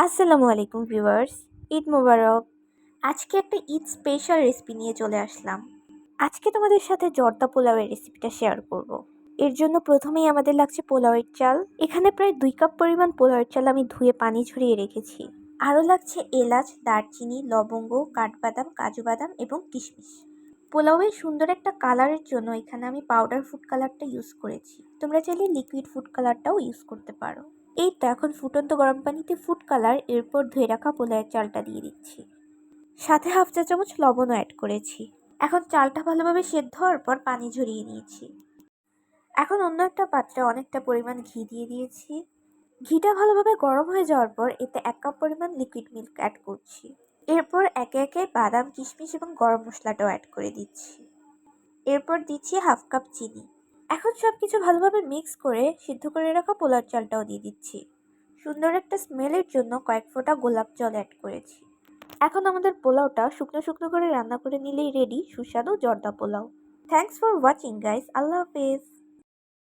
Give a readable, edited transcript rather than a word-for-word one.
আসসালামু আলাইকুম ভিউয়ার্স। ঈদ মোবারক। আজকে একটা ঈদ স্পেশাল রেসিপি নিয়ে চলে আসলাম। আজকে তোমাদের সাথে জর্দা পোলাওয়ের রেসিপিটা শেয়ার করব। এর জন্য প্রথমেই আমাদের লাগছে পোলাওয়ের চাল। এখানে প্রায় 2 কাপ পরিমাণ পোলাওয়ের চাল আমি ধুয়ে পানি ঝরিয়ে রেখেছি। আরও লাগছে এলাচ, দারচিনি, লবঙ্গ, কাঠবাদাম, কাজু বাদাম এবং কিশমিশ। পোলাওয়ের সুন্দর একটা কালারের জন্য এখানে আমি পাউডার ফুড কালারটা ইউজ করেছি। তোমরা চাইলে লিকুইড ফুড কালারটাও ইউজ করতে পারো। এই তো এখন ফুটন্ত গরম পানিতে ফুড কালার, এরপর ধুয়ে রাখা পোলাওয়ের চালটা দিয়ে দিচ্ছি। সাথে হাফ চা চামচ লবণও অ্যাড করেছি। এখন চালটা ভালোভাবে সেদ্ধ হওয়ার পর পানি ঝরিয়ে নিয়েছি। এখন অন্য একটা পাত্রে অনেকটা পরিমাণ ঘি দিয়ে দিয়েছি। ঘিটা ভালোভাবে গরম হয়ে যাওয়ার পর এতে 1 কাপ পরিমাণ লিকুইড মিল্ক অ্যাড করছি। এরপর একে একে বাদাম, কিশমিশ এবং গরম মশলাটাও অ্যাড করে দিচ্ছি। এরপর দিচ্ছি হাফ কাপ চিনি। এখন সবকিছু ভালোভাবে মিক্স করে সিদ্ধ করে রাখা পোলার চালটাও দিয়ে দিচ্ছি। সুন্দর একটা স্মেলের জন্য কয়েক ফোঁটা গোলাপ জল অ্যাড করেছি। এখন আমাদের পোলাওটা শুকনো শুকনো করে রান্না করে নিলেই রেডি সুস্বাদু জর্দা পোলাও। Thanks for watching guys. আল্লাহ হাফেজ।